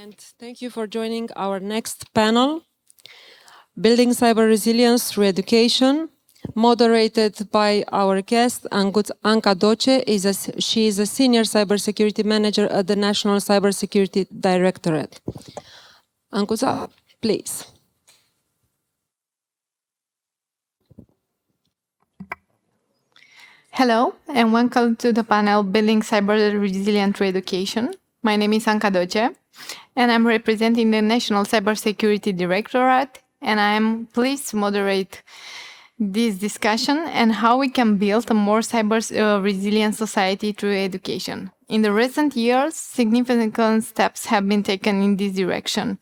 And thank you for joining our next panel, Building Cyber Resilience Through Education, moderated by our guest, Anca Doce. She is a Senior Cybersecurity Manager at the National Cybersecurity Directorate. Anca, please. Hello, and welcome to the panel Building Cyber Resilient Through Education. My name is Anca Doce, and I'm representing the National Cybersecurity Directorate, and I'm pleased to moderate this discussion and how we can build a more cyber-resilient society through education. In the recent years, significant steps have been taken in this direction.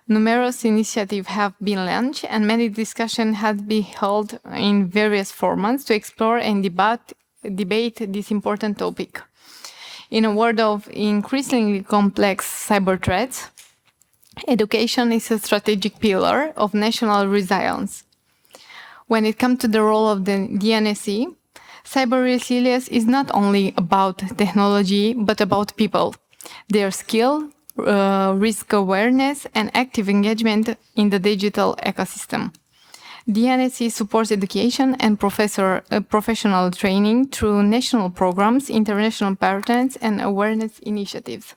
Numerous initiatives have been launched, and many discussions have been held in various formats to explore and debate this important topic. In a world of increasingly complex cyber threats, education is a strategic pillar of national resilience. When it comes to the role of the DNSC, cyber resilience is not only about technology, but about people, their skill, risk awareness, and active engagement in the digital ecosystem. DNSC supports education and professional training through national programs, international partners, and awareness initiatives.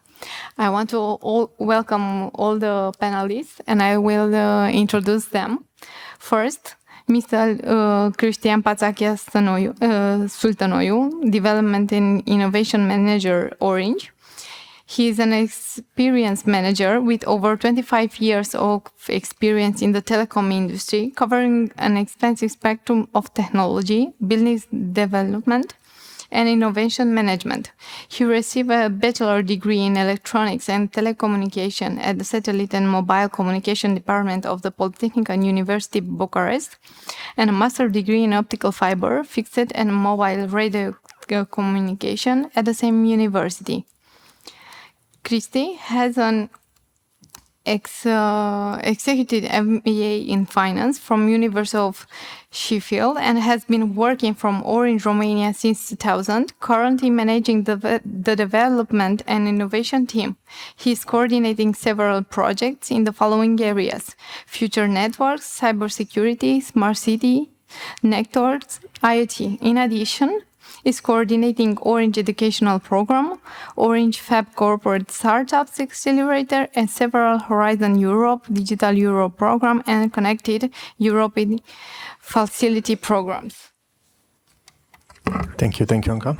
I want to welcome all the panelists, and I will introduce them. First, Mr. Cristian Patachia Sultanoiu, Development and Innovation Manager, Orange. He is an experienced manager with over 25 years of experience in the telecom industry, covering an extensive spectrum of technology, business development, and innovation management. He received a bachelor degree in electronics and telecommunication at the Satellite and Mobile Communication Department of the POLITEHNICA and University Bucharest, and a master degree in optical fiber, fixed and mobile radio communication at the same university. Cristi has an executive MBA in finance from University of Sheffield and has been working from Orange, Romania since 2000, currently managing the development and innovation team. He is coordinating several projects in the following areas: future networks, cybersecurity, smart city, networks, IoT. In addition, is coordinating Orange Educational Program, Orange Fab Corporate Startups Accelerator, and several Horizon Europe, Digital Europe Program, and Connected European Facility Programs. Thank you, Anca.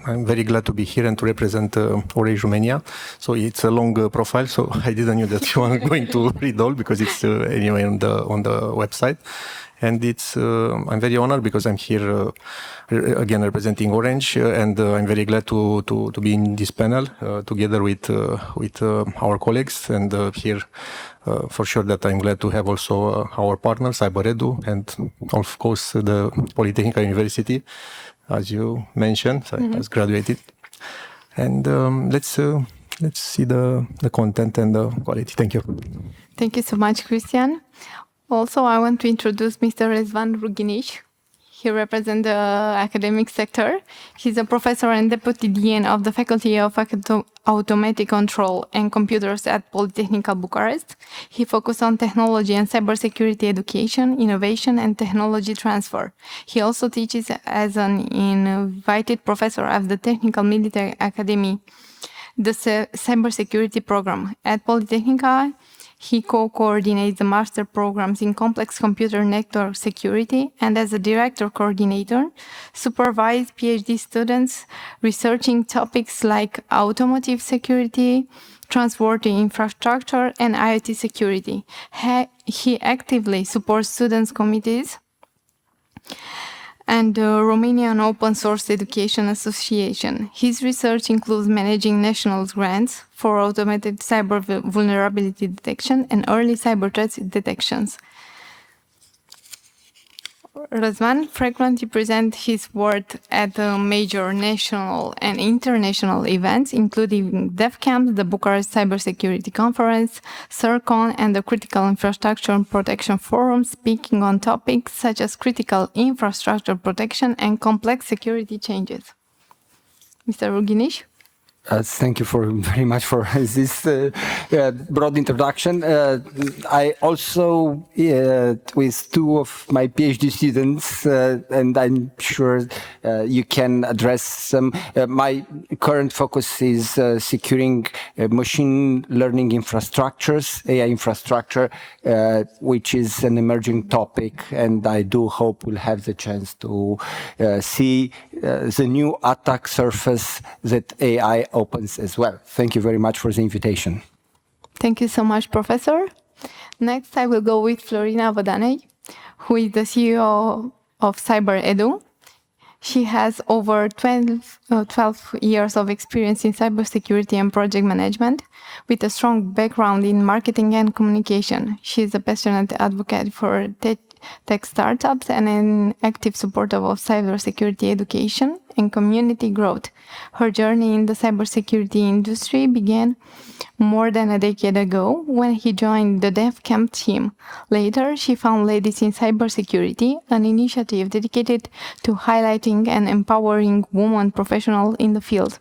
I'm very glad to be here and to represent Orange Romania. So it's a long profile, so I didn't know that you are going to read all because it's anyway on the website. And I'm very honored because I'm here again representing Orange, and I'm very glad to be in this panel together with our colleagues. And here, for sure, that I'm glad to have also our partner CyberEDU, and of course the POLITEHNICA University, as you mentioned, has graduated. And let's see the content and the quality. Thank you. Thank you so much, Cristian. Also, I want to introduce Mr. Razvan Rughinis. He represents the academic sector. He's a professor and deputy dean of the Faculty of Automatic Control and Computers at POLITEHNICA Bucharest. He focuses on technology and cybersecurity education, innovation, and technology transfer. He also teaches as an invited professor at the Technical Military Academy, the Cybersecurity program. At POLITEHNICA, he co-coordinates the master programs in complex computer network security, and as a director coordinator, supervises PhD students researching topics like automotive security, transport infrastructure, and IoT security. He actively supports students' committees and the Romanian Open Source Education Association. His research includes managing national grants for automated cyber vulnerability detection and early cyber threats detections. Razvan frequently presents his work at major national and international events, including DefCamp, the Bucharest Cybersecurity Conference, CERCON, and the Critical Infrastructure Protection Forum, speaking on topics such as critical infrastructure protection and complex security changes. Mr. Rughinis? Thank you very much for this broad introduction. I also, with two of my PhD students, and I'm sure you can address them. My current focus is securing machine learning infrastructures, AI infrastructure, which is an emerging topic, and I do hope we'll have the chance to see the new attack surface that AI opens as well. Thank you very much for the invitation. Thank you so much, Professor. Next, I will go with Florina Avadanei, who is the CEO of CyberEDU. She has over 12 years of experience in cybersecurity and project management, with a strong background in marketing and communication. She is a passionate advocate for tech startups and an active supporter of cybersecurity education and community growth. Her journey in the cybersecurity industry began more than a decade ago when he joined the DefCamp team. Later, she found Ladies in Cybersecurity, an initiative dedicated to highlighting and empowering women professionals in the field.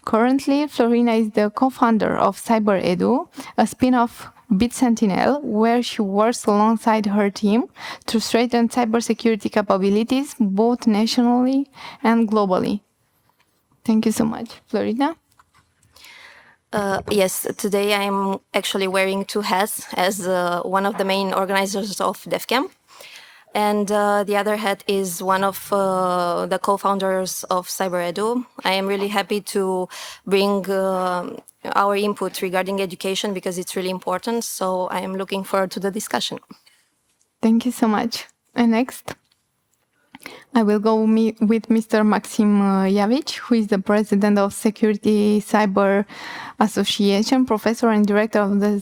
Currently, Florina is the co-founder of CyberEDU, a spin-off BitSentinel, where she works alongside her team to strengthen cybersecurity capabilities both nationally and globally. Thank you so much. Florina? Yes, today I'm actually wearing two hats as one of the main organizers of DefCamp. And the other hat is one of the co-founders of CyberEDU. I am really happy to bring our input regarding education because it's really important. So I am looking forward to the discussion. Thank you so much. And next, I will go with Mr. Maksim Iavich, who is the president of Security Cyber Association, professor and director of the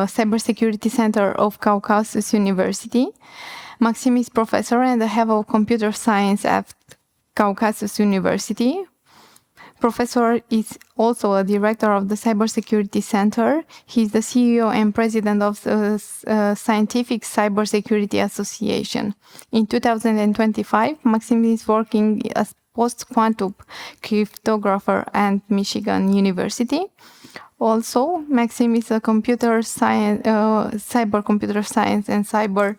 Cybersecurity Center of Caucasus University. Maksim is professor and the head of computer science at Caucasus University. Professor is also a director of the Cybersecurity Center. He is the CEO and president of the Scientific Cybersecurity Association. In 2025, Maksim is working as post-quantum cryptographer at Michigan University. Also, Maksim is a computer science, cyber computer science and cyber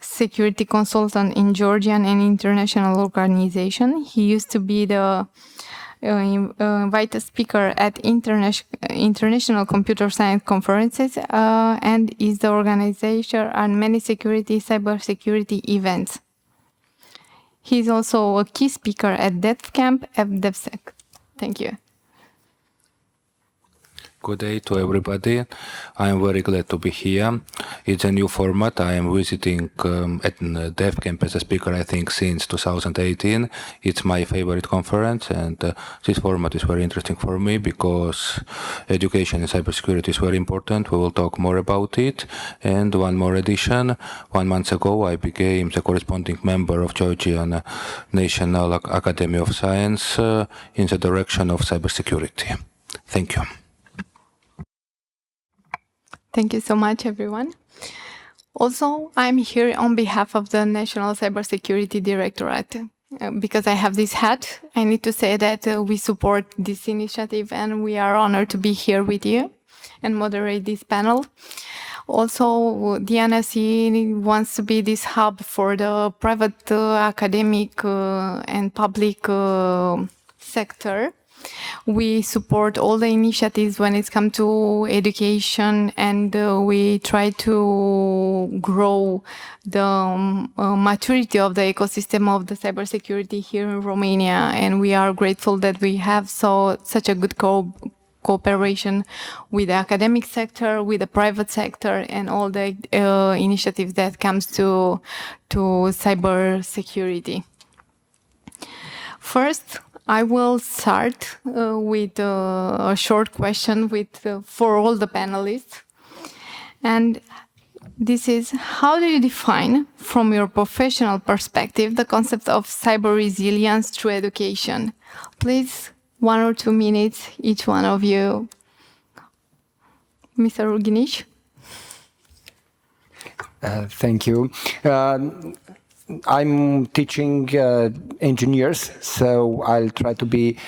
security consultant in Georgian and international organization. He used to be the invited speaker at international computer science conferences and is the organizer on many cybersecurity events. He is also a key speaker at DefCamp and DevSec. Thank you. Good day to everybody. I am very glad to be here. It's a new format. I am visiting at DefCamp as a speaker, I think, since 2018. It's my favorite conference, and this format is very interesting for me because education in cybersecurity is very important. We will talk more about it. And one more addition. 1 month ago, I became the corresponding member of Georgian National Academy of Science in the direction of cybersecurity. Thank you. Thank you so much, everyone. Also, I'm here on behalf of the National Cybersecurity Directorate. Because I have this hat, I need to say that we support this initiative and we are honored to be here with you and moderate this panel. Also, DNSC wants to be this hub for the private academic and public sector. We support all the initiatives when it comes to education, and we try to grow the maturity of the ecosystem of the cybersecurity here in Romania. And we are grateful that we have such a good cooperation with the academic sector, with the private sector, and all the initiatives that comes to cybersecurity. First, I will start with a short question for all the panelists. And this is, how do you define, from your professional perspective, the concept of cyber resilience through education? Please, 1 or 2 minutes, each one of you. Mr. Rughinis? Thank you. I'm teaching engineers, so I'll try to be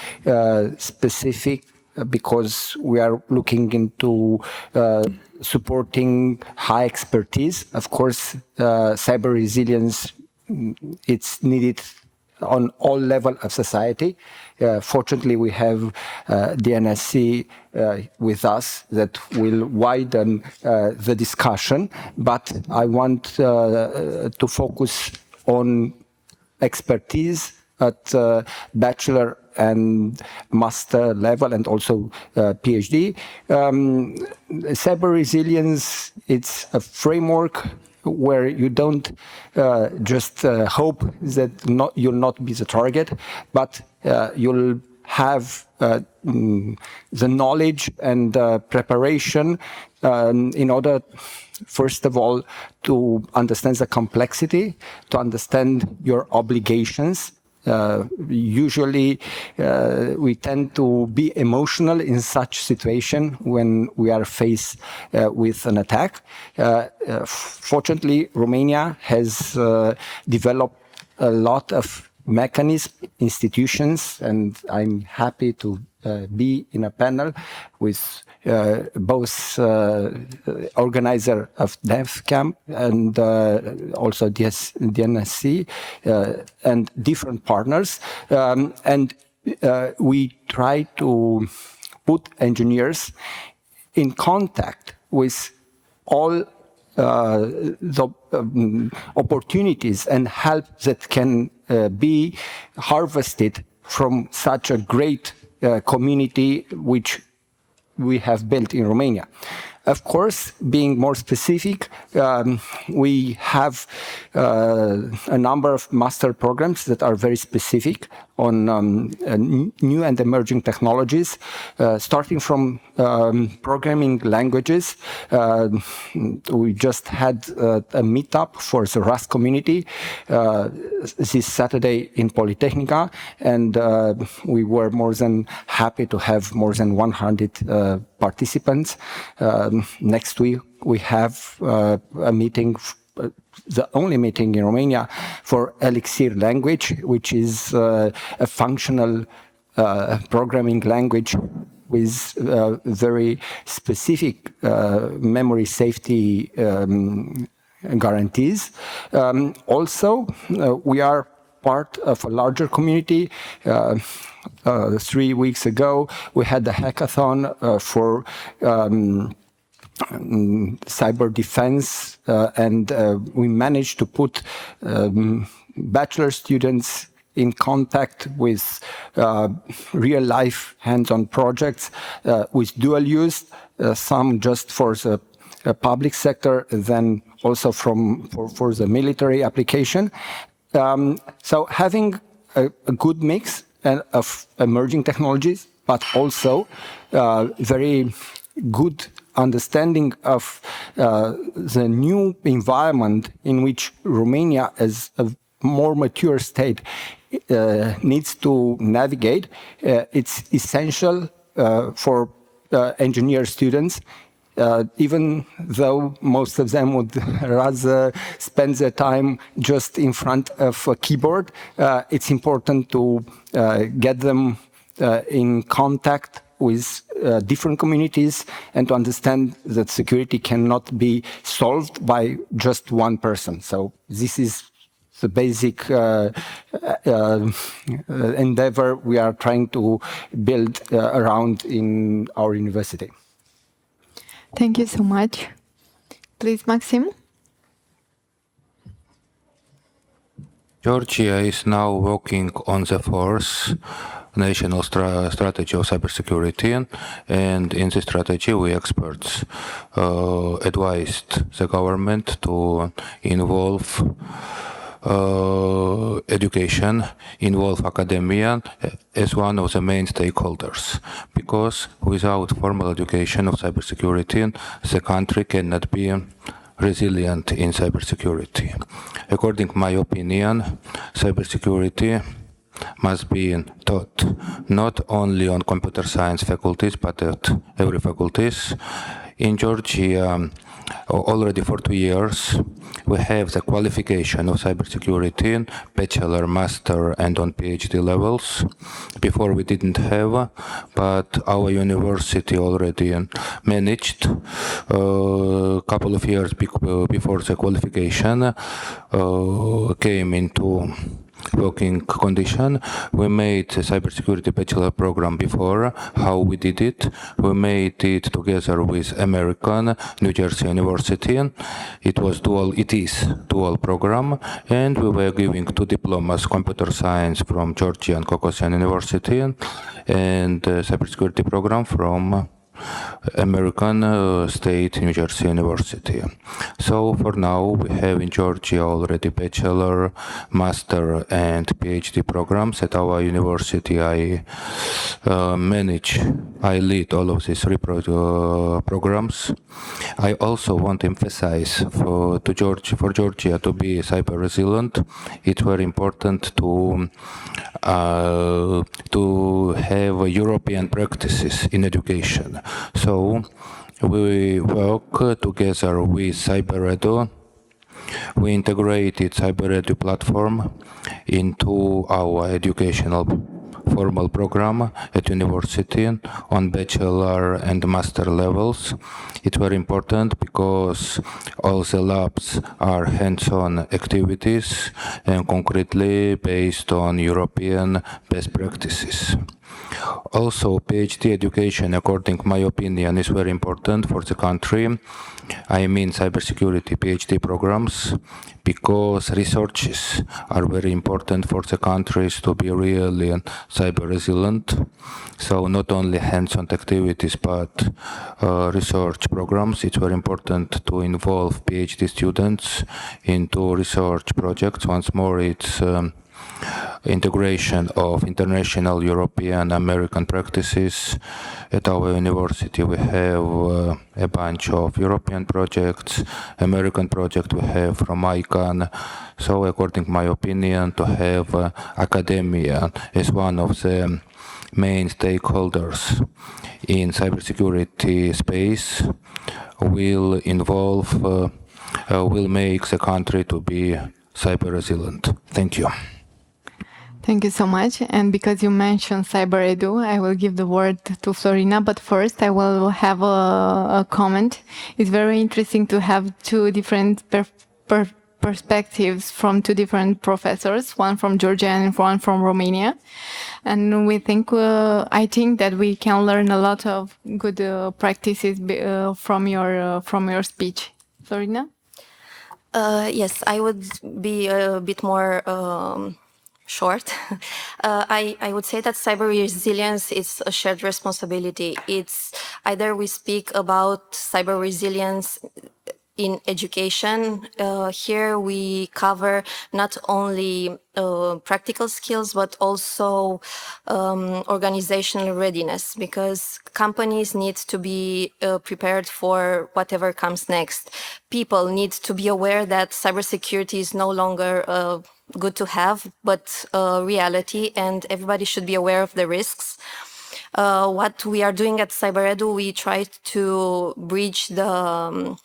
specific because we are looking into supporting high expertise. Of course, cyber resilience, it's needed on all levels of society. Fortunately, we have DNSC with us that will widen the discussion, but I want to focus on expertise at bachelor and master level, and also PhD. Cyber resilience, it's a framework where you don't just hope that you'll not be the target, but you'll have the knowledge and preparation in order, first of all, to understand the complexity, to understand your obligations. Usually, we tend to be emotional in such situation when we are faced with an attack. Fortunately, Romania has developed a lot of mechanisms, institutions, and I'm happy to be in a panel with both organizer of DefCamp and also DNSC and different partners. And we try to put engineers in contact with all the opportunities and help that can be harvested from such a great community which we have built in Romania. Of course, being more specific, we have a number of master programs that are very specific on new and emerging technologies, starting from programming languages. We just had a meetup for the Rust community this Saturday in POLITEHNICA, and we were more than happy to have more than 100 participants. Next week, we have a meeting, the only meeting in Romania for Elixir language, which is a functional programming language with very specific memory safety guarantees. Also, we are part of a larger community. 3 weeks ago, we had the hackathon for cyber defense, and we managed to put bachelor students in contact with real-life hands-on projects with dual use, some just for the public sector, then also for the military application. So having a good mix of emerging technologies, but also very good understanding of the new environment in which Romania, as a more mature state, needs to navigate. It's essential for engineer students, even though most of them would rather spend their time just in front of a keyboard. It's important to get them in contact with different communities and to understand that security cannot be solved by just one person. So this is the basic endeavor we are trying to build around in our university. Thank you so much. Please, Maksim. Georgia is now working on the fourth national strategy of cybersecurity, and in this strategy we experts advised the government to involve education, involve academia as one of the main stakeholders, because without formal education of cybersecurity, the country cannot be resilient in cybersecurity. According to my opinion, cybersecurity must be taught not only on computer science faculties, but at every faculties. In Georgia, already for 2 years. We have the qualification of cybersecurity, bachelor, master, and on PhD levels. Before we didn't have, but our university already managed a couple of years before the qualification came into working condition. We made a cybersecurity bachelor program before. How we did it? We made it together with American New Jersey University. It is dual program, and we were giving 2 diplomas, computer science from Georgia and Caucasus University, and cybersecurity program from American State New Jersey University. So for now we have in Georgia already bachelor, master and PhD programs. At our university I lead all of these 3 programs. I also want to emphasize for Georgia to be cyber resilient. It's very important to have European practices in education. So we work together with CyberEDU. We integrated CyberEDU platform into our educational formal program at university on bachelor and master levels. It's very important because all the labs are hands-on activities and concretely based on European best practices. Also, PhD education, according to my opinion, is very important for the country. I mean cybersecurity PhD programs, because researches are very important for the countries to be really cyber resilient. So not only hands-on activities, but research programs. It's very important to involve PhD students into research projects. Once more, it's integration of international, European, American practices. At our university we have a bunch of European projects, American project we have from ICANN. So according to my opinion, to have academia as one of the main stakeholders in cybersecurity space will make the country to be cyber resilient. Thank you. Thank you so much. And because you mentioned CyberEDU, I will give the word to Florina. But first, I will have a comment. It's very interesting to have 2 different perspectives from 2 different professors, one from Georgia and one from Romania. And I think that we can learn a lot of good practices from your speech. Florina? Yes, I would be a bit more short. I would say that cyber resilience is a shared responsibility. It's either we speak about cyber resilience in education. Here we cover not only practical skills, but also organizational readiness, because companies need to be prepared for whatever comes next. People need to be aware that cybersecurity is no longer good to have, but reality, and everybody should be aware of the risks. What we are doing at CyberEDU, we try to bridge the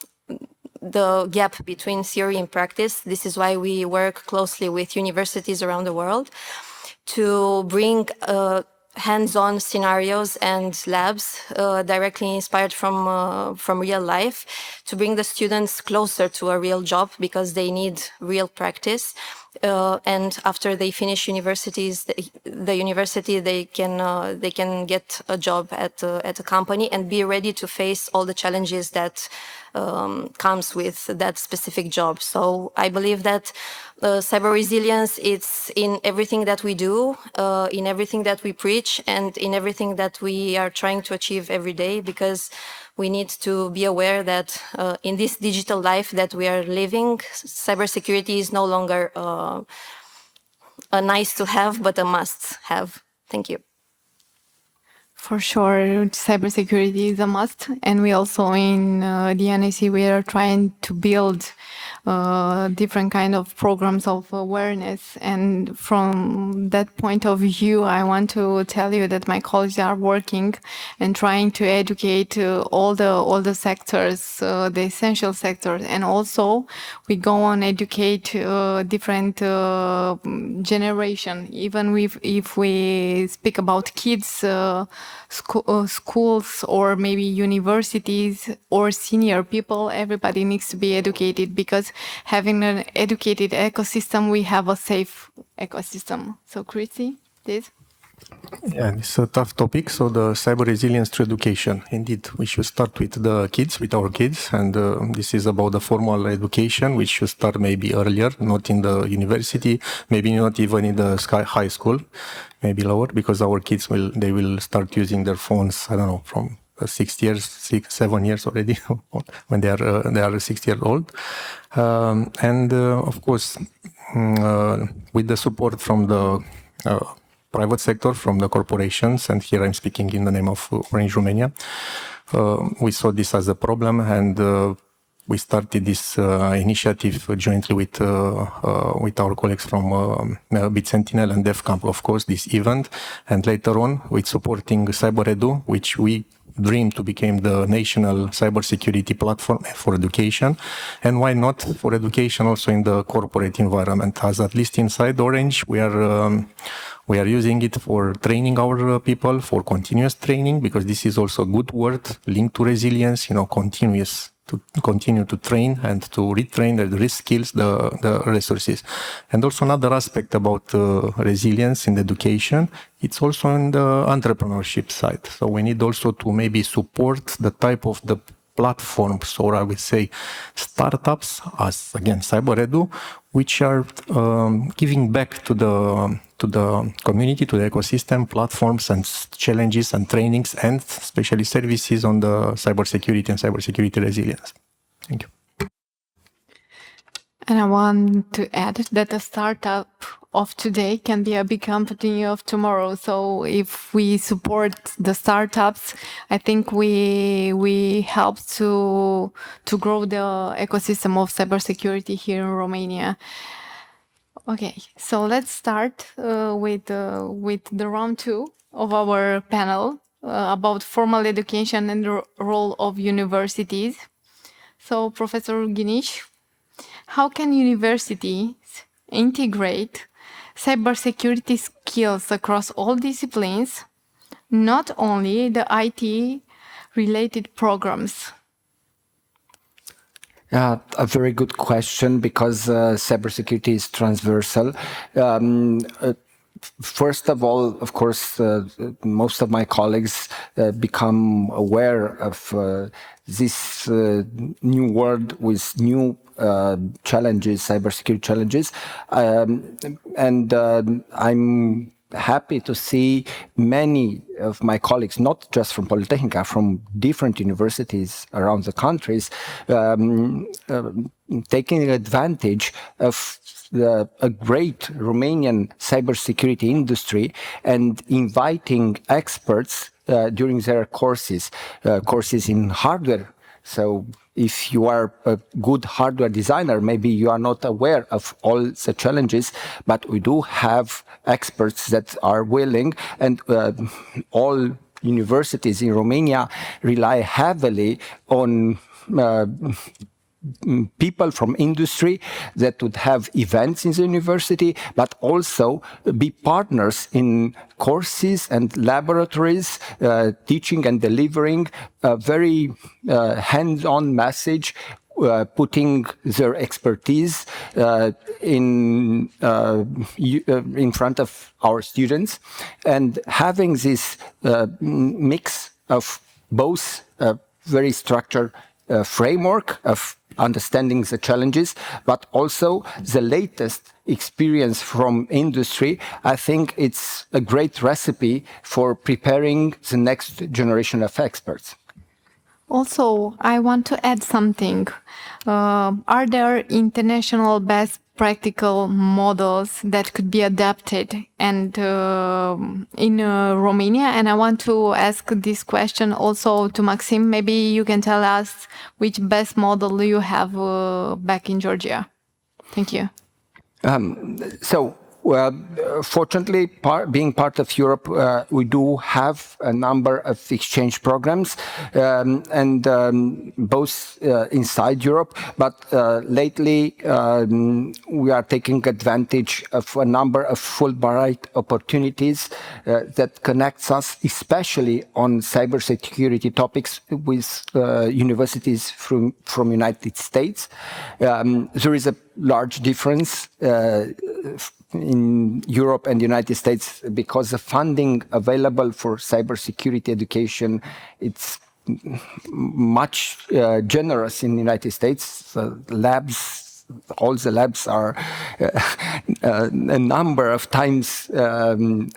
gap between theory and practice. This is why we work closely with universities around the world to bring hands-on scenarios and labs directly inspired from real life, to bring the students closer to a real job, because they need real practice. And after they finish the university, they can get a job at a company and be ready to face all the challenges that comes with that specific job. So I believe that cyber resilience, it's in everything that we do, in everything that we preach, and in everything that we are trying to achieve every day, because we need to be aware that in this digital life that we are living, cybersecurity is no longer a nice to have, but a must have. Thank you. For sure, cybersecurity is a must. And we also in DNSC, we are trying to build different kind of programs of awareness. And from that point of view, I want to tell you that my colleagues are working and trying to educate all the sectors, the essential sectors, and also we go on educate different generation. Even if we speak about kids, schools, or maybe universities or senior people, everybody needs to be educated, because having an educated ecosystem, we have a safe ecosystem. So, Christy, please. Yeah, it's a tough topic. So the cyber resilience through education. Indeed, we should start with the kids, with our kids. And this is about the formal education, which should start maybe earlier, not in the university, maybe not even in the high school, maybe lower, because our kids they will start using their phones, I don't know, from 7 years already, when they are 6 years old. And of course, with the support from the private sector, from the corporations, and here I'm speaking in the name of Orange Romania, we saw this as a problem, and we started this initiative jointly with our colleagues from BitSentinel and DefCamp, of course, this event, and later on with supporting CyberEDU, which we dream to become the national cybersecurity platform for education, and why not for education also in the corporate environment, as at least inside Orange we are using it for training our people, for continuous training, because this is also a good word linked to resilience, continuous, to continue to train and to retrain the reskills the resources. And also another aspect about resilience in education, it's also in the entrepreneurship side. So we need also to maybe support the type of the platforms, or I would say startups, as again CyberEDU, which are giving back to the community, to the ecosystem, platforms and challenges and trainings, and especially services on the cybersecurity and cybersecurity resilience. Thank you. And I want to add that a startup of today can be a big company of tomorrow. So if we support the startups, I think we help to grow the ecosystem of cybersecurity here in Romania. Okay, so let's start with the round 2 of our panel about formal education and the role of universities. So, Professor Rughinis, how can universities integrate cybersecurity skills across all disciplines, not only the IT-related programs? A very good question, because cybersecurity is transversal. First of all, of course, most of my colleagues become aware of this new world with new challenges, cybersecurity challenges, and I'm happy to see many of my colleagues, not just from POLITEHNICA, from different universities around the countries, taking advantage of a great Romanian cybersecurity industry and inviting experts during their courses in hardware. So if you are a good hardware designer, maybe you are not aware of all the challenges, but we do have experts that are willing, and all universities in Romania rely heavily on people from industry that would have events in the university, but also be partners in courses and laboratories, teaching and delivering a very hands-on message, putting their expertise in front of our students, and having this mix of both very structured framework of understanding the challenges, but also the latest experience from industry. I think it's a great recipe for preparing the next generation of experts. Also, I want to add something. Are there international best practical models that could be adapted and in Romania. And I want to ask this question also to Maksim. Maybe you can tell us which best model you have back in Georgia. Thank you. Well, fortunately, being part of Europe, we do have a number of exchange programs, and both inside Europe. But lately, we are taking advantage of a number of Fulbright opportunities that connects us, especially on cybersecurity topics, with universities from United States. There is a large difference in Europe and the United States because the funding available for cybersecurity education, it's much generous in the United States. All the labs are a number of times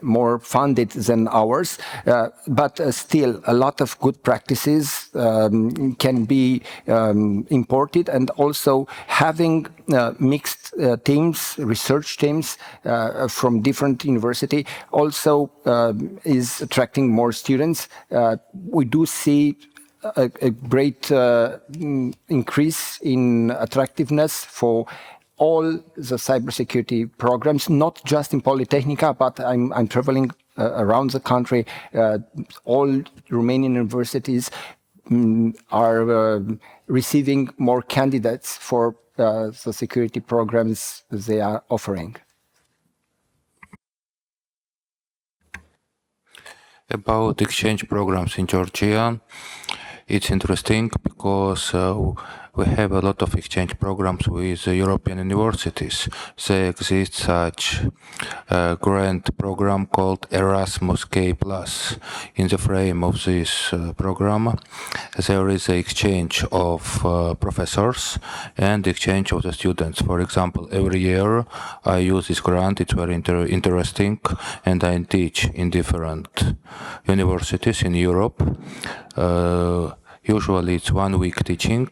more funded than ours, but still a lot of good practices can be imported, and also having mixed teams, research teams from different universities also is attracting more students. We do see a great increase in attractiveness for all the cybersecurity programs, not just in POLITEHNICA, but I'm traveling around the country. All Romanian universities are receiving more candidates for the security programs they are offering. About exchange programs in Georgia, it's interesting because we have a lot of exchange programs with European universities. There exists such a grant program called Erasmus K+. In the frame of this program, there is an exchange of professors and exchange of the students. For example, every year I use this grant. It's very interesting, and I teach in different universities in Europe. Usually it's 1 week teaching,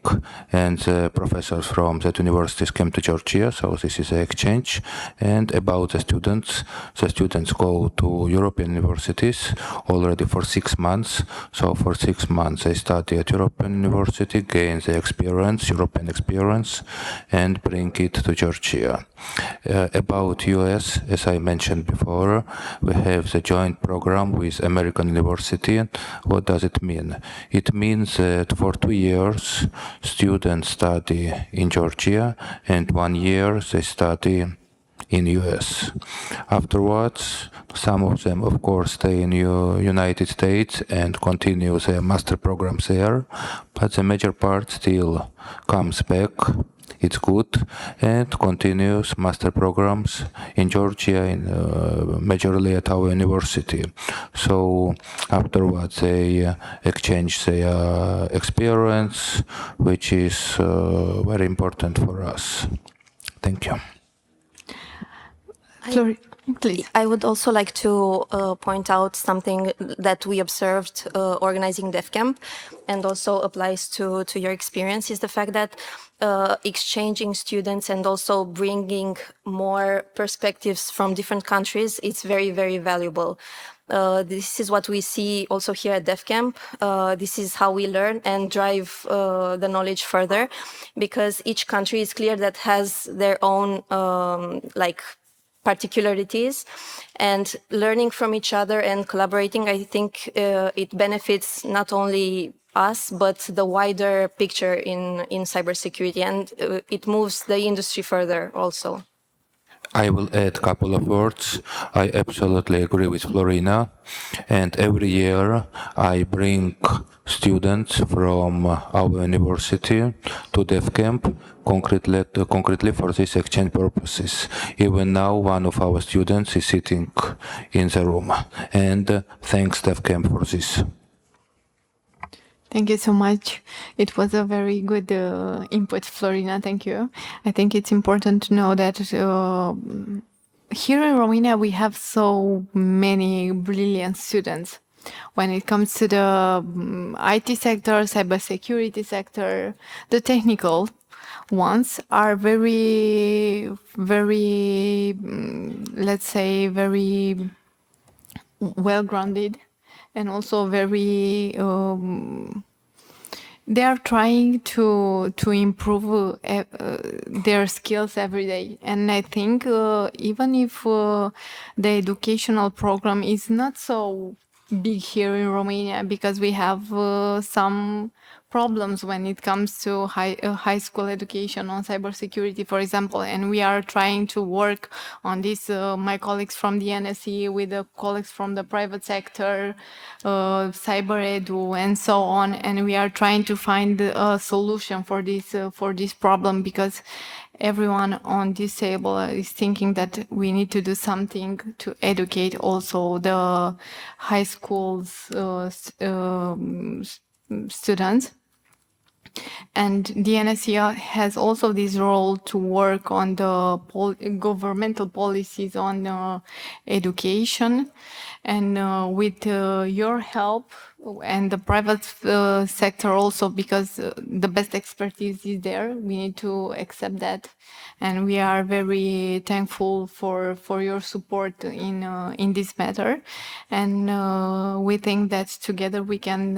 and the professors from that universities came to Georgia, so this is an exchange. And about the students go to European universities already for 6 months. So for 6 months they study at European university, gain the experience, European experience, and bring it to Georgia. About US, as I mentioned before, we have the joint program with American University. What does it mean? It means that for 2 years students study in Georgia and 1 year they study in US. Afterwards, some of them of course stay in United States and continue their master programs there, but the major part still comes back. It's good, and continues master programs in Georgia, majorly at our university. So afterwards they exchange their experience, which is very important for us. Thank you. Please. I would also like to point out something that we observed organizing DefCamp, and also applies to your experience, is the fact that exchanging students and also bringing more perspectives from different countries, it's very, very valuable. This is what we see also here at DefCamp. This is how we learn and drive the knowledge further, because each country is clear that has their own particularities, and learning from each other and collaborating, I think it benefits not only us, but the wider picture in cybersecurity, and it moves the industry further also. I will add a couple of words. I absolutely agree with Florina, and every year I bring students from our university to DefCamp concretely for these exchange purposes. Even now, one of our students is sitting in the room, and thanks DefCamp for this. Thank you so much. It was a very good input, Florina. Thank you. I think it's important to know that here in Romania we have so many brilliant students. When it comes to the IT sector, cybersecurity sector, the technical ones are very, very, let's say, very well-grounded and also very, they are trying to improve their skills every day. And I think even if the educational program is not so big here in Romania, because we have some problems when it comes to high school education on cybersecurity, for example, and we are trying to work on this, my colleagues from the DNSC with the colleagues from the private sector, CyberEDU and so on, and we are trying to find a solution for this problem, because everyone on this table is thinking that we need to do something to educate also the high schools students. And DNSC has also this role to work on the governmental policies on education. And with your help and the private sector also, because the best expertise is there, we need to accept that. And we are very thankful for your support in this matter. And we think that together we can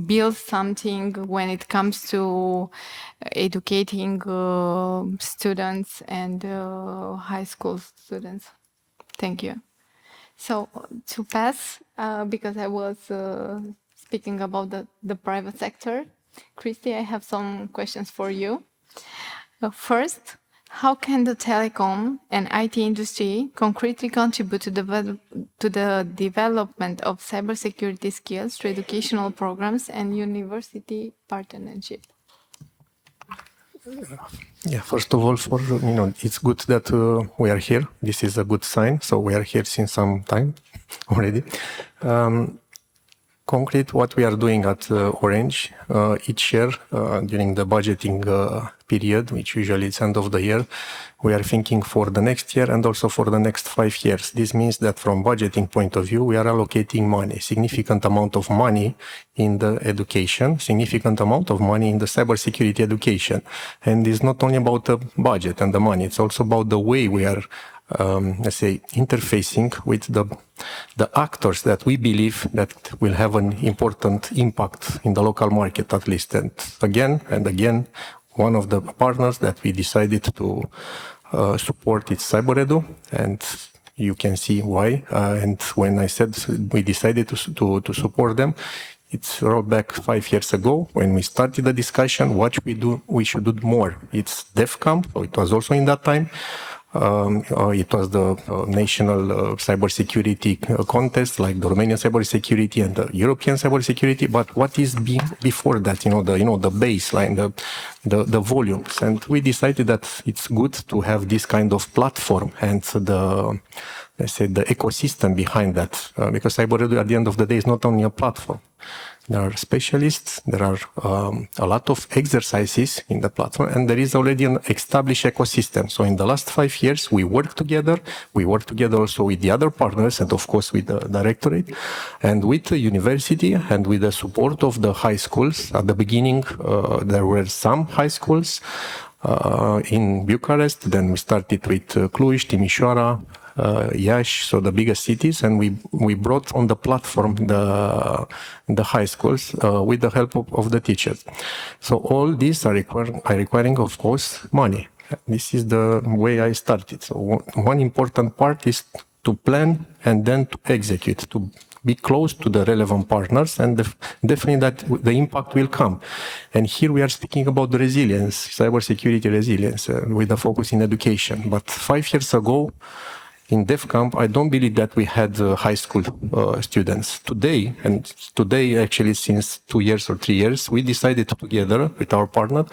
build something when it comes to educating students and high school students. Thank you. So to pass, because I was speaking about the private sector, Christy, I have some questions for you. First, how can the telecom and IT industry concretely contribute to the development of cybersecurity skills through educational programs and university partnership? Yeah, first of all, it's good that we are here. This is a good sign. So we are here since some time already. Concrete, what we are doing at Orange each year during the budgeting period, which usually is end of the year, we are thinking for the next year and also for the next 5 years. This means that from budgeting point of view, we are allocating money, significant amount of money in the education, significant amount of money in the cybersecurity education. And it's not only about the budget and the money, it's also about the way we are let's say, interfacing with the actors that we believe that will have an important impact in the local market, at least. And again, one of the partners that we decided to support is CyberEDU, and you can see why. And when I said we decided to support them, it's rolled back 5 years ago when we started the discussion. What we should do more. It's DefCamp, so it was also in that time. It was the national cybersecurity contest, like the Romanian cybersecurity and the European cybersecurity. But what is before that? The baseline, the volumes. And we decided that it's good to have this kind of platform and the ecosystem behind that, because CyberEDU at the end of the day is not only a platform. There are specialists, there are a lot of exercises in the platform, and there is already an established ecosystem. So in the last 5 years, we work together. We work together also with the other partners and, of course, with the Directorate and with the university and with the support of the high schools. At the beginning, there were some high schools in Bucharest. Then we started with Cluj, Timișoara, Iași, so the biggest cities, and we brought on the platform the high schools with the help of the teachers. So all these are requiring, of course, money. This is the way I started. So one important part is to plan and then to execute, to be close to the relevant partners, and definitely that the impact will come. And here we are speaking about the resilience, cybersecurity resilience, with a focus in education. But 5 years ago, in DefCamp, I don't believe that we had high school students. Today, actually, since 2 years or 3 years, we decided together with our partner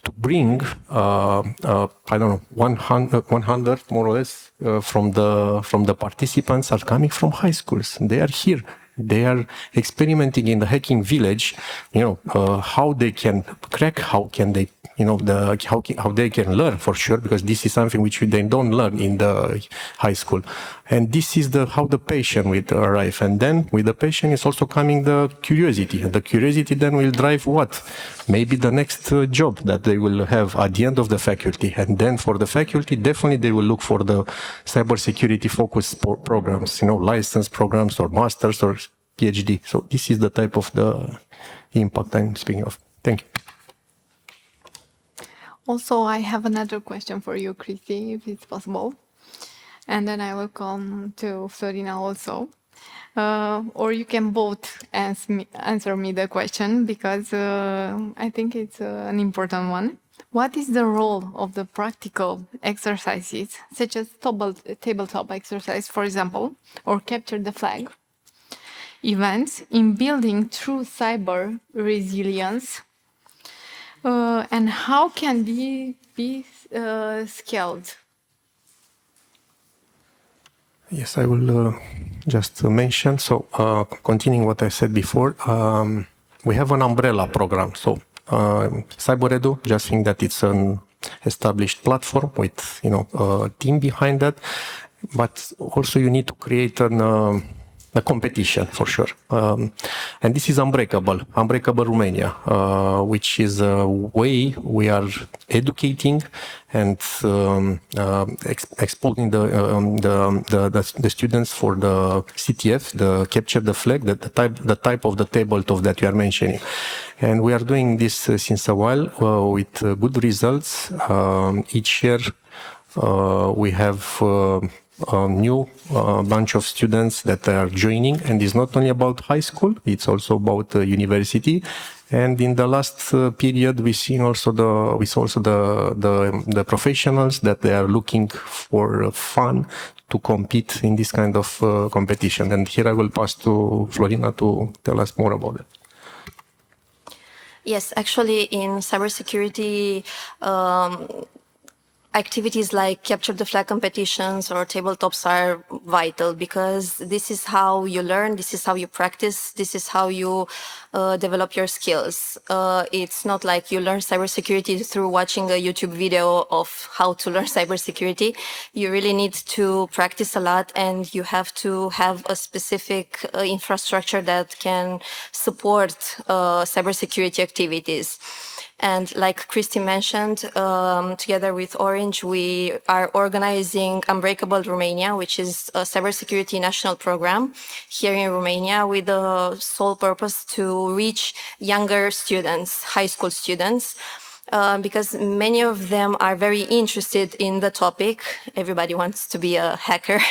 to bring, 100 more or less from the participants are coming from high schools. They are here. They are experimenting in the hacking village, how they can crack, how can they how they can learn for sure, because this is something which they don't learn in the high school. And this is how the passion will arrive. And then with the passion is also coming the curiosity. And the curiosity then will drive what? Maybe the next job that they will have at the end of the faculty. And then for the faculty, definitely they will look for the cybersecurity focused programs, license programs or masters or PhD. So this is the type of the impact I'm speaking of. Thank you. Also, I have another question for you, Cristi, if it's possible. And then I will come to Florina also. Or you can both answer me the question, because I think it's an important one. What is the role of the practical exercises, such as tabletop exercise, for example, or capture the flag events, in building true cyber resilience? And how can they be scaled? Yes, I will just mention. So, continuing what I said before, we have an umbrella program. So, CyberEDU, just think that it's an established platform with, a team behind that. But also you need to create a competition for sure. And this is Unbreakable Romania, which is a way we are educating and exposing the students for the CTF, the capture the flag, the type of the tabletop that you are mentioning. And we are doing this since a while with good results. Each year we have a new bunch of students that are joining, and it's not only about high school, it's also about university. And in the last period, we saw also the professionals that they are looking for fun to compete in this kind of competition. And here I will pass to Florina to tell us more about it. Yes, actually, in cybersecurity, activities like capture the flag competitions or tabletops are vital, because this is how you learn, this is how you practice, this is how you develop your skills. It's not like you learn cybersecurity through watching a YouTube video of how to learn cybersecurity. You really need to practice a lot, and you have to have a specific infrastructure that can support cybersecurity activities. And like Cristi mentioned, together with Orange, we are organizing Unbreakable Romania, which is a cybersecurity national program here in Romania, with the sole purpose to reach younger students, high school students, because many of them are very interested in the topic. Everybody wants to be a hacker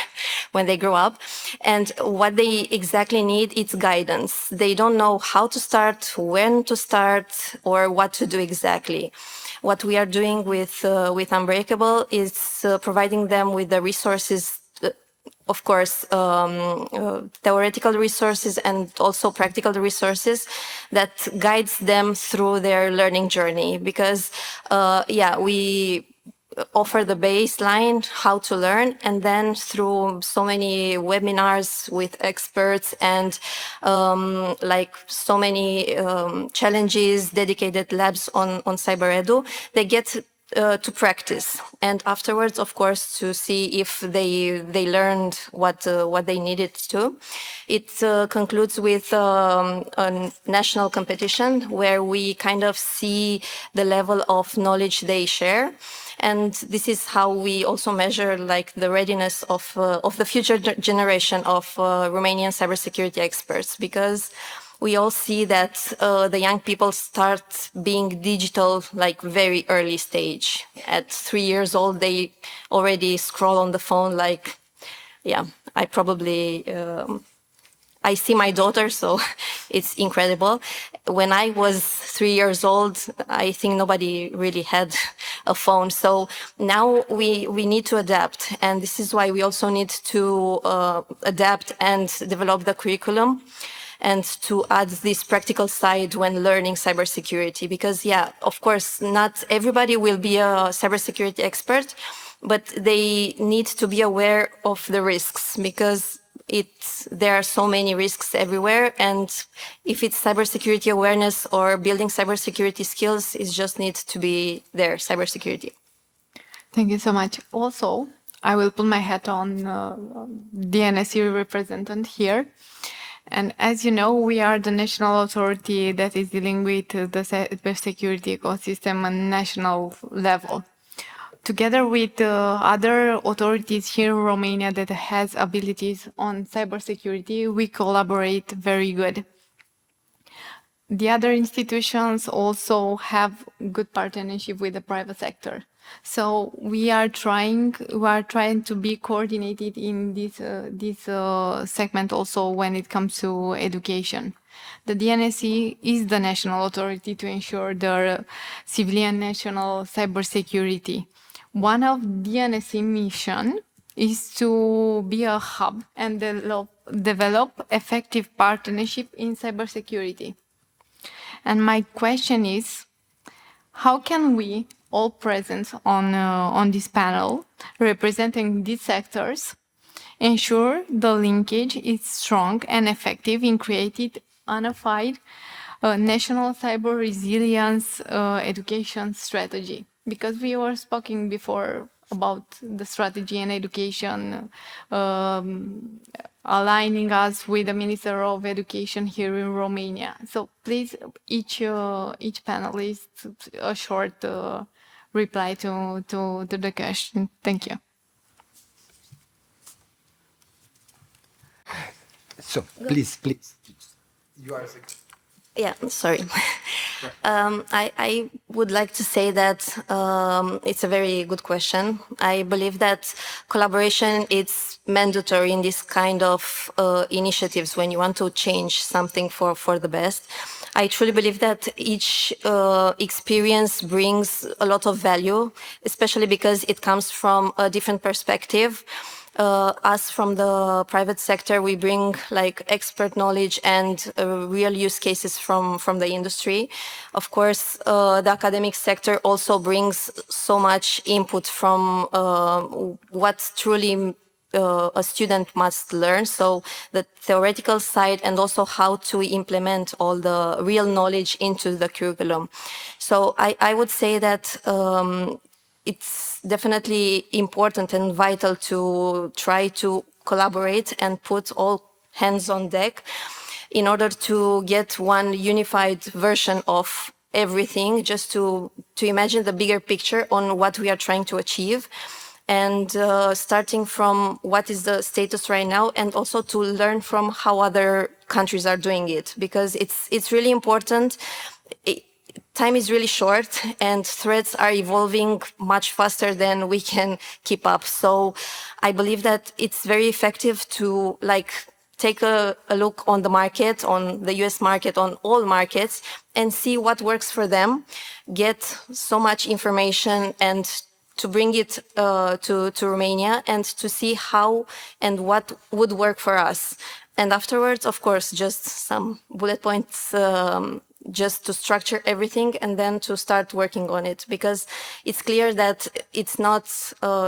when they grow up. And what they exactly need is guidance. They don't know how to start, when to start, or what to do exactly. What we are doing with Unbreakable is providing them with the resources, of course, theoretical resources and also practical resources that guides them through their learning journey. Because, we offer the baseline, how to learn, and then through so many webinars with experts and so many challenges, dedicated labs on CyberEDU, they get to practice, and afterwards, of course, to see if they learned what they needed to. It concludes with a national competition where we kind of see the level of knowledge they share, and this is how we also measure the readiness of the future generation of Romanian cybersecurity experts, because we all see that the young people start being digital very early stage. At 3 years old, they already scroll on the phone I see my daughter, so it's incredible. When I was 3 years old, I think nobody really had a phone. So now we need to adapt. And this is why we also need to adapt and develop the curriculum, and to add this practical side when learning cybersecurity. Because, of course, not everybody will be a cybersecurity expert, but they need to be aware of the risks, because there are so many risks everywhere, and if it's cybersecurity awareness or building cybersecurity skills, it just needs to be there, cybersecurity. Thank you so much. Also, I will put my hat on DNSC representative here. And as you know, we are the national authority that is dealing with the cybersecurity ecosystem on national level. Together with other authorities here in Romania that has abilities on cybersecurity, we collaborate very good. The other institutions also have good partnership with the private sector. So we are trying to be coordinated in this segment also when it comes to education. The DNSC is the national authority to ensure the civilian national cybersecurity. One of DNSC mission is to be a hub and develop effective partnership in cybersecurity. And my question is, how can we all present on this panel representing these sectors ensure the linkage is strong and effective in creating unified national cyber resilience education strategy? Because we were speaking before about the strategy and education, aligning us with the Minister of Education here in Romania. So please, each panelist, a short reply to the question. Thank you. So please. You are. Yeah, sorry. I would like to say that it's a very good question. I believe that collaboration is mandatory in this kind of initiatives when you want to change something for the best. I truly believe that each experience brings a lot of value, especially because it comes from a different perspective. Us from the private sector, we bring like expert knowledge and real use cases from the industry. Of course, the academic sector also brings so much input from what truly a student must learn. So the theoretical side and also how to implement all the real knowledge into the curriculum. So I would say that it's definitely important and vital to try to collaborate and put all hands on deck in order to get one unified version of everything, just to imagine the bigger picture on what we are trying to achieve. And starting from what is the status right now, and also to learn from how other countries are doing it, because it's really important. Time is really short and threats are evolving much faster than we can keep up. So I believe that it's very effective to take a look on the market, on the US market, on all markets, and see what works for them, get so much information and to bring it to Romania and to see how and what would work for us. And afterwards, of course, just some bullet points just to structure everything and then to start working on it, because it's clear that it's not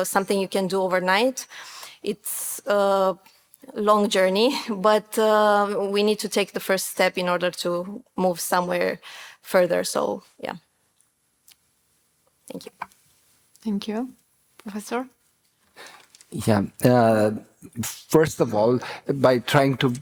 something you can do overnight. It's a long journey, but we need to take the first step in order to move somewhere further. So, yeah. Thank you. Thank you. Professor? Yeah. First of all, by trying to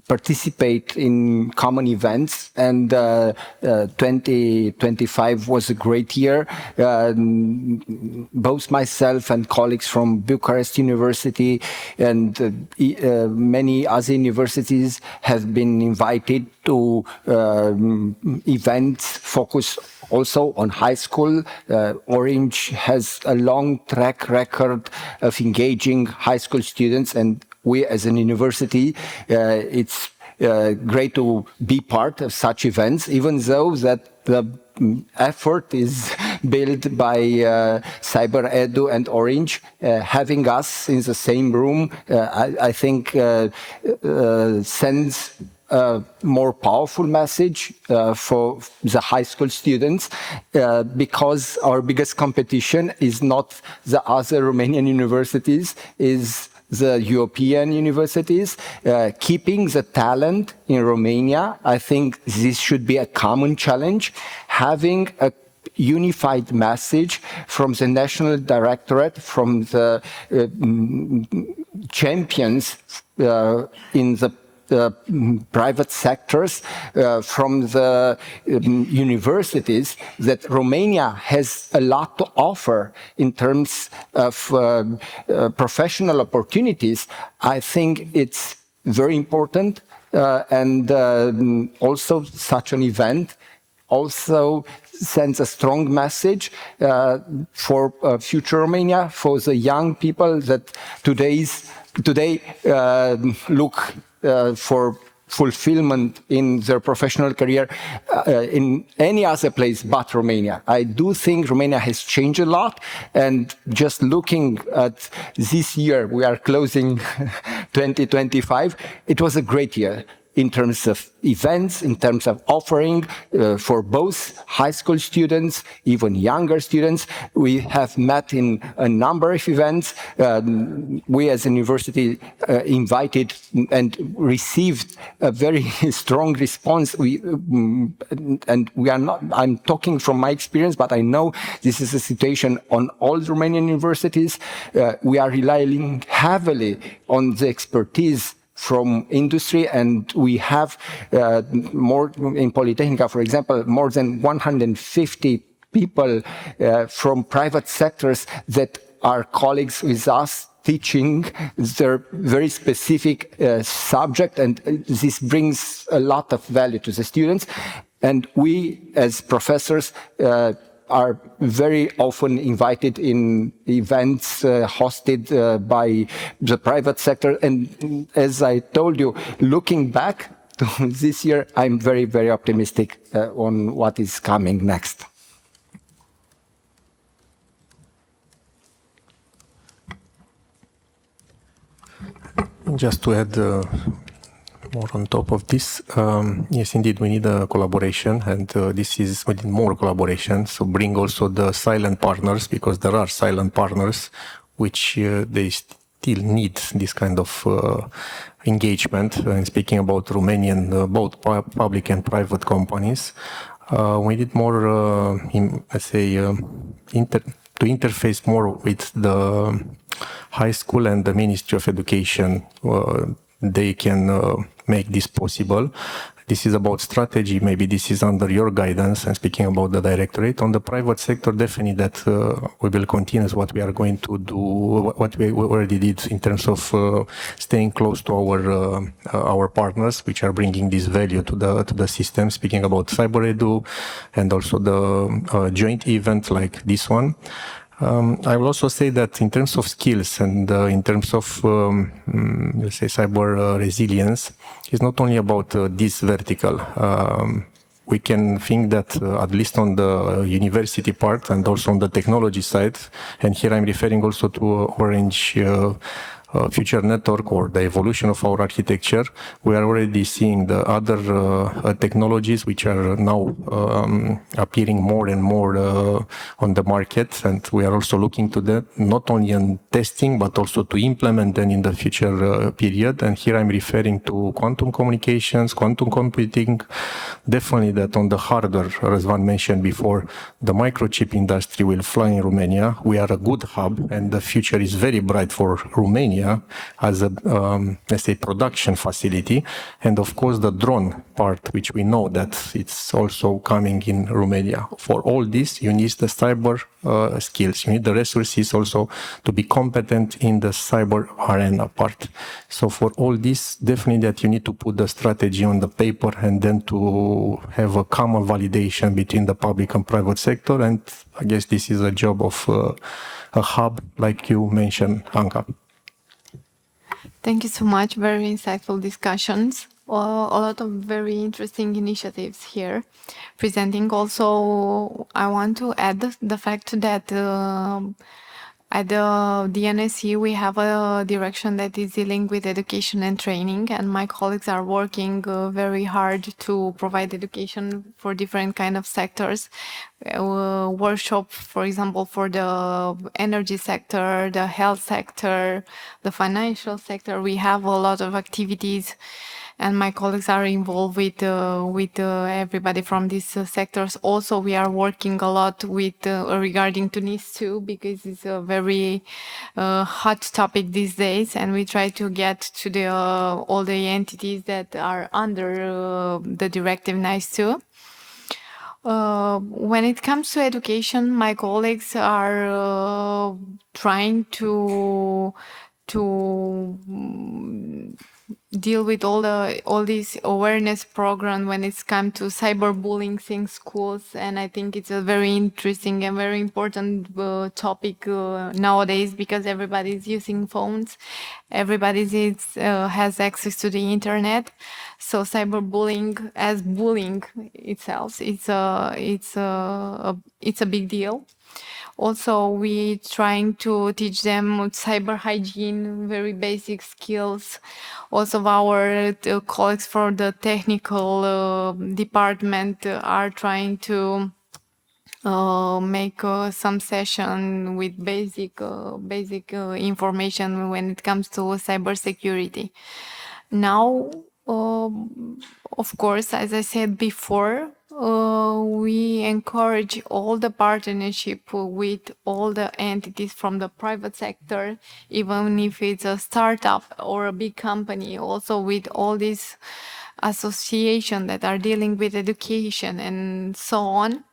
participate in common events, and 2025 was a great year. Both myself and colleagues from Bucharest University and many other universities have been invited to events focused also on high school. Orange has a long track record of engaging high school students, and we as an university, it's great to be part of such events, even though that the effort is built by CyberEDU and Orange. Having us in the same room, I think sends a more powerful message for the high school students, because our biggest competition is not the other Romanian universities, is the European universities, keeping the talent in Romania. I think this should be a common challenge, having a unified message from the National Directorate, from the champions in the private sectors, from the universities, that Romania has a lot to offer in terms of professional opportunities. I think it's very important, and also such an event also sends a strong message for future Romania, for the young people that today look for fulfillment in their professional career in any other place but Romania. I do think Romania has changed a lot, and just looking at this year, we are closing 2025, it was a great year in terms of events, in terms of offering for both high school students, even younger students. We have met in a number of events. We as a university invited and received a very strong response. I'm talking from my experience, but I know this is a situation on all Romanian universities. We are relying heavily on the expertise from industry, and we have more in POLITEHNICA, for example, more than 150 people from private sectors that are colleagues with us, teaching their very specific subject, and this brings a lot of value to the students. And we, as professors, are very often invited in events hosted by the private sector. And as I told you, looking back to this year, I'm very, very optimistic on what is coming next. Just to add more on top of this, yes, indeed, we need a collaboration, and we need more collaboration. So bring also the silent partners, because there are silent partners which they still need this kind of engagement. And speaking about Romanian, both public and private companies, we need more, let's say, to interface more with the high school and the Ministry of Education. They can make this possible. This is about strategy. Maybe this is under your guidance. And speaking about the directorate, on the private sector, definitely that we will continue what we are going to do, what we already did in terms of staying close to our partners, which are bringing this value to the system. Speaking about CyberEDU and also the joint event like this one. I will also say that in terms of skills and in terms of, let's say, cyber resilience, it's not only about this vertical. We can think that at least on the university part and also on the technology side, and here I'm referring also to Orange future network or the evolution of our architecture, we are already seeing the other technologies which are now appearing more and more on the market, and we are also looking to that not only in testing but also to implement them in the future period. And here I'm referring to quantum communications, quantum computing. Definitely that on the hardware, Razvan mentioned before, the microchip industry will fly in Romania. We are a good hub, and the future is very bright for Romania as a, let's say, production facility. And of course, the drone part, which we know that it's also coming in Romania. For all this, you need the cyber skills. You need the resources also to be competent in the cyber arena part. So for all this, definitely that you need to put the strategy on the paper and then to have a common validation between the public and private sector. And I guess this is a job of a hub, like you mentioned, Anca. Thank you so much. Very insightful discussions. A lot of very interesting initiatives here. Presenting also, I want to add the fact that At the DNSC, we have a direction that is dealing with education and training, and my colleagues are working very hard to provide education for different kind of sectors. Workshop, for example, for the energy sector, the health sector, the financial sector. We have a lot of activities, and my colleagues are involved with everybody from these sectors. Also, we are working a lot with regarding to NIS2, because it's a very hot topic these days, and we try to get to the all the entities that are under the directive NIS2. When it comes to education, my colleagues are trying to deal with all these awareness program when it's come to cyberbullying in schools, and I think it's a very interesting and very important topic nowadays, because everybody is using phones, everybody has access to the internet. So cyberbullying as bullying itself, it's a big deal. Also, we trying to teach them cyber hygiene, very basic skills. Also, our colleagues for the technical department are trying to make some session with basic information when it comes to cybersecurity. Now, of course, as I said before, we encourage all the partnership with all the entities from the private sector, even if it's a startup or a big company, also with all these associations that are dealing with education and so on.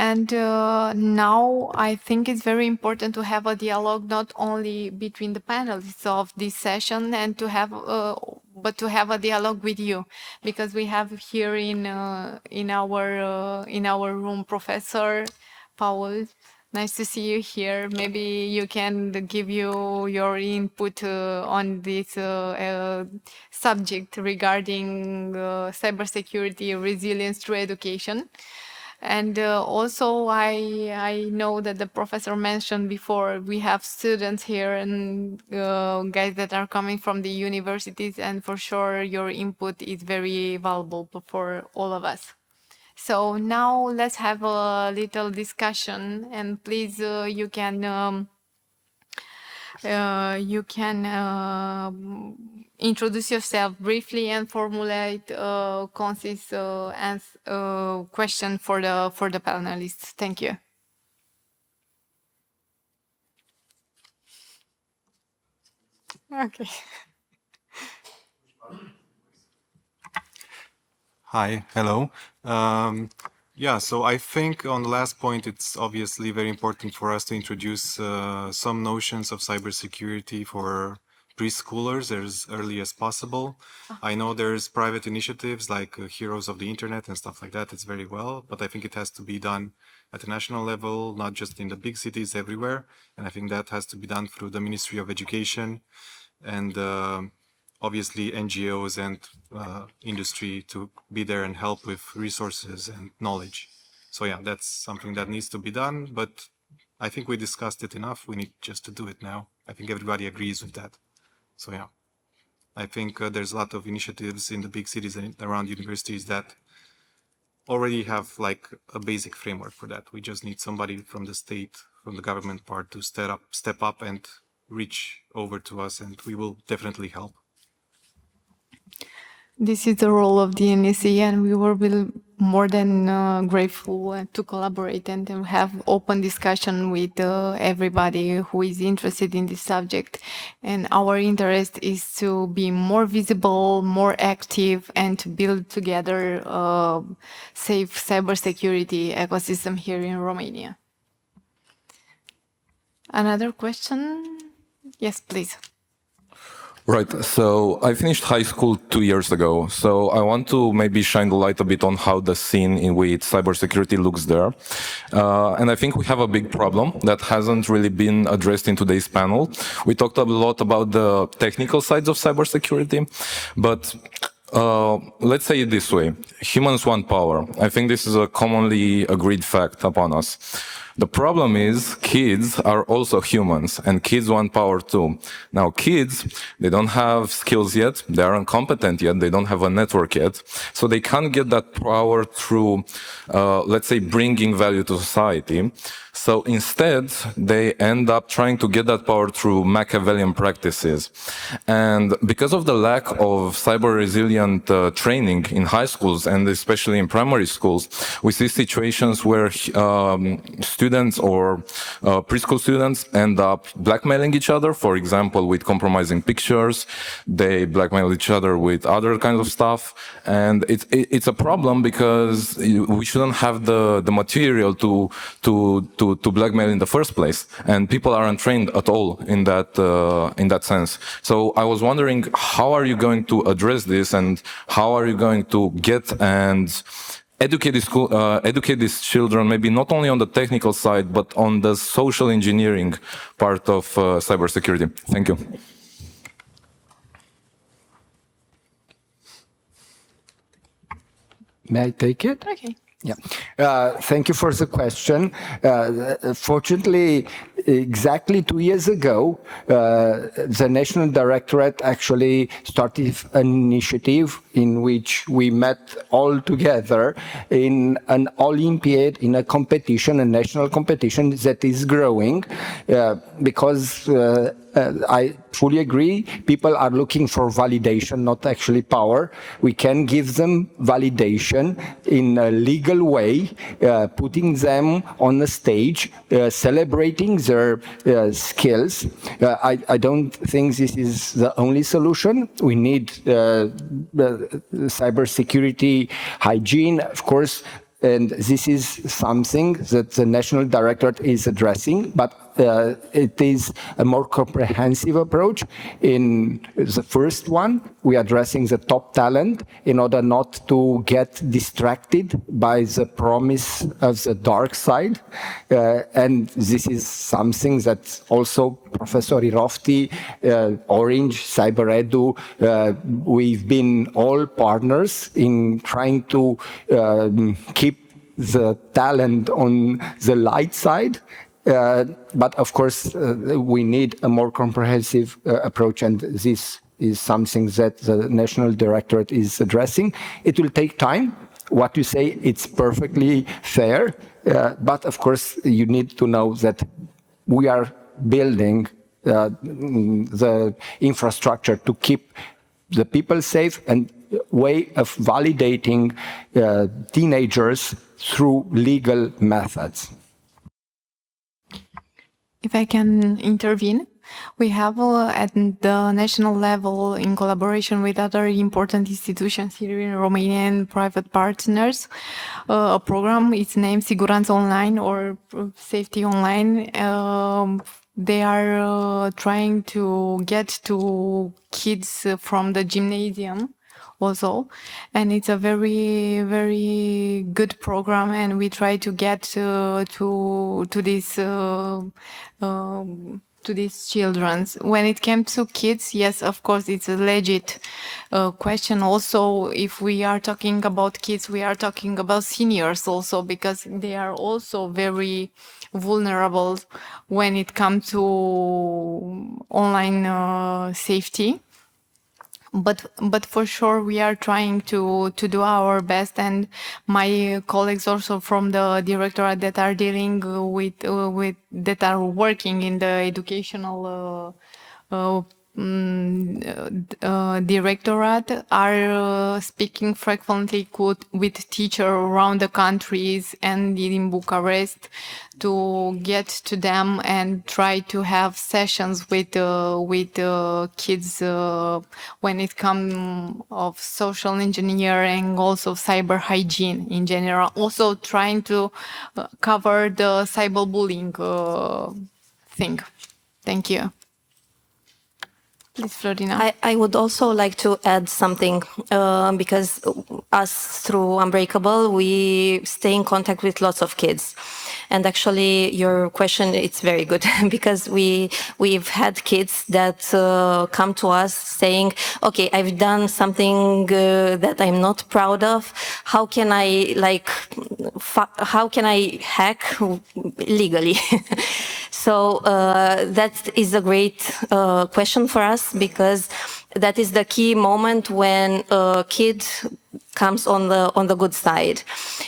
Now I think it's very important to have a dialogue not only between the panelists of this session and to have, but to have a dialogue with you, because we have here in our room Professor Paul. Nice to see you here. Maybe you can give your input on this subject regarding cybersecurity resilience through education. And also, I know that the professor mentioned before, we have students here and guys that are coming from the universities, and for sure your input is very valuable for all of us. So now let's have a little discussion, and please you can introduce yourself briefly and formulate a concise question for the panelists. Thank you. Okay. Hi, hello. Yeah, so I think on the last point, it's obviously very important for us to introduce some notions of cybersecurity for preschoolers as early as possible. I know there's private initiatives like Heroes of the Internet and stuff like that. It's very well, but I think it has to be done at a national level, not just in the big cities, everywhere. And I think that has to be done through the Ministry of Education and obviously NGOs and industry to be there and help with resources and knowledge. So yeah, that's something that needs to be done, but I think we discussed it enough. We need just to do it now. I think everybody agrees with that. So yeah, I think there's a lot of initiatives in the big cities and around universities that already have like a basic framework for that. We just need somebody from the state, from the government part to step up and reach over to us, and we will definitely help. This is the role of DNSC, and we will be more than grateful to collaborate and to have open discussion with everybody who is interested in this subject. And our interest is to be more visible, more active, and to build together a safe cybersecurity ecosystem here in Romania. Another question? Yes, please. Right, so I finished high school 2 years ago, so I want to maybe shine the light a bit on how the scene in which cybersecurity looks there. And I think we have a big problem that hasn't really been addressed in today's panel. We talked a lot about the technical sides of cybersecurity, but let's say it this way, humans want power. I think this is a commonly agreed fact upon us. The problem is kids are also humans, and kids want power too. Now, kids, they don't have skills yet, they aren't competent yet, they don't have a network yet, so they can't get that power through, let's say, bringing value to society. So instead, they end up trying to get that power through Machiavellian practices. And because of the lack of cyber-resilient training in high schools, and especially in primary schools, we see situations where students or preschool students end up blackmailing each other, for example, with compromising pictures. They blackmail each other with other kinds of stuff. And it's a problem because we shouldn't have the material to blackmail in the first place, and people aren't trained at all in that sense. So I was wondering, how are you going to address this, and how are you going to get and educate these children, maybe not only on the technical side, but on the social engineering part of cybersecurity? Thank you. May I take it? Okay. Yeah. Thank you for the question. Fortunately, exactly 2 years ago, the National Directorate actually started an initiative in which we met all together in an Olympiad, in a competition, a national competition that is growing, because I fully agree, people are looking for validation, not actually power. We can give them validation in a legal way, putting them on the stage, celebrating their skills. I don't think this is the only solution. We need cybersecurity hygiene, of course, and this is something that the National Directorate is addressing, but it is a more comprehensive approach. In the first one, we are addressing the top talent in order not to get distracted by the promise of the dark side. And this is something that also Professor Irofti, Orange, CyberEDU, we've been all partners in trying to keep the talent on the light side. But of course, we need a more comprehensive approach, and this is something that the National Directorate is addressing. It will take time. What you say, it's perfectly fair, but of course, you need to know that we are building the infrastructure to keep the people safe and way of validating teenagers through legal methods. If I can intervene, we have at the national level, in collaboration with other important institutions here in Romania and private partners, a program. It's named Siguranță Online or Safety Online. They are trying to get to kids from the gymnasium also, and it's a very, very good program, and we try to get to these children. When it comes to kids, yes, of course, it's a legit question. Also, if we are talking about kids, we are talking about seniors also, because they are also very vulnerable when it comes to online safety. But for sure, we are trying to do our best, and my colleagues also from the Directorate that are dealing with that are working in the educational Directorate are speaking frequently with teachers around the countries and in Bucharest to get to them and try to have sessions with kids when it comes of social engineering, also cyber hygiene in general. Also trying to cover the cyberbullying thing. Thank you. Please, Florina. I would also like to add something because us through Unbreakable, we stay in contact with lots of kids. And actually, your question, it's very good because we've had kids that come to us saying, okay, I've done something that I'm not proud of. How can I hack legally? So that is a great question for us because that is the key moment when a kid comes on the good side.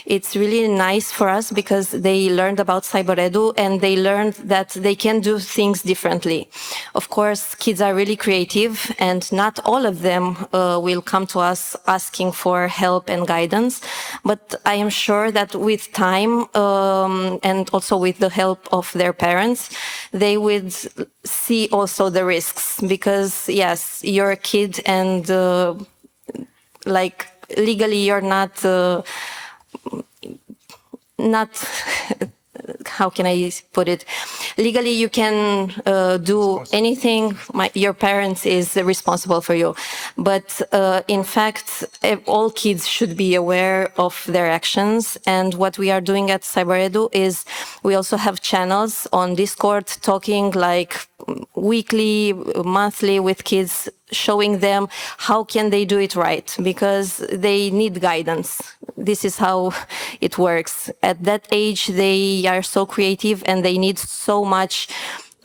It's really nice for us because they learned about CyberEDU and they learned that they can do things differently. Of course, kids are really creative and not all of them will come to us asking for help and guidance. But I am sure that with time and also with the help of their parents, they would see also the risks because yes, you're a kid and legally you're not how can I put it? Legally, you can do anything. Your parents is responsible for you. But in fact, all kids should be aware of their actions. And what we are doing at CyberEDU is we also have channels on Discord talking like weekly, monthly with kids, showing them how can they do it right because they need guidance. This is how it works. At that age, they are so creative and they need so much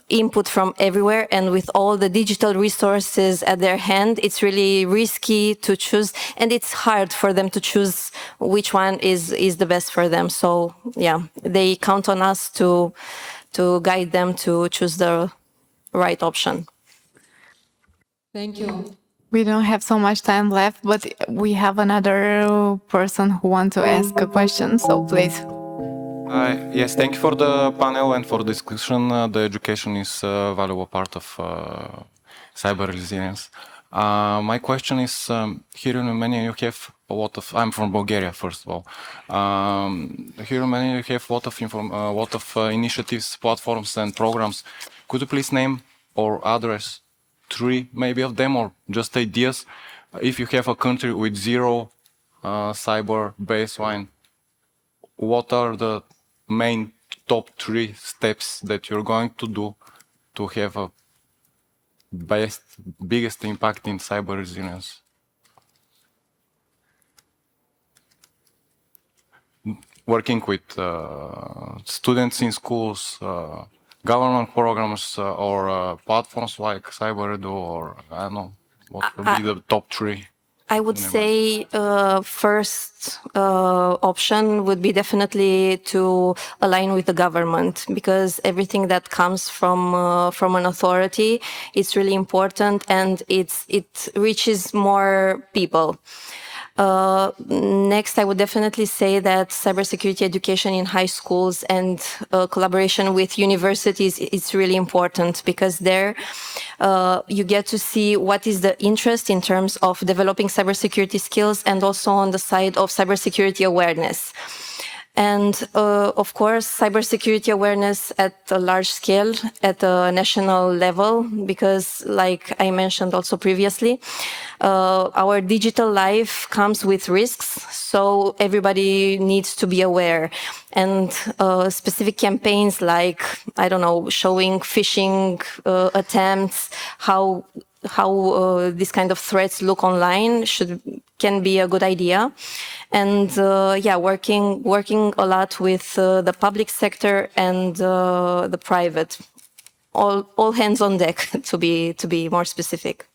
input from everywhere, and with all the digital resources at their hand, it's really risky to choose, and it's hard for them to choose which one is the best for them. So yeah, they count on us to guide them to choose the right option. Thank you. We don't have so much time left, but we have another person who wants to ask a question, so please. Yes, thank you for the panel and for the discussion. The education is a valuable part of cyber resilience. My question is, here in Romania you have a lot of, I'm from Bulgaria first of all. Here in Romania you have a lot of initiatives, platforms and programs. Could you please name or address 3 maybe of them or just ideas? If you have a country with 0 cyber baseline, what are the main top 3 steps that you're going to do to have a biggest impact in cyber resilience? Working with students in schools, government programs, or platforms like CyberEDU, or I don't know, what would be the top 3? I would say first option would be definitely to align with the government, because everything that comes from an authority, it's really important and it reaches more people. Next, I would definitely say that cybersecurity education in high schools and collaboration with universities is really important, because there you get to see what is the interest in terms of developing cybersecurity skills and also on the side of cybersecurity awareness. And of course, cybersecurity awareness at a large scale, at a national level, because like I mentioned also previously, our digital life comes with risks, so everybody needs to be aware. And specific campaigns like, I don't know, showing phishing attempts, how these kind of threats look online can be a good idea. And yeah, working a lot with the public sector and the private, all hands on deck to be more specific.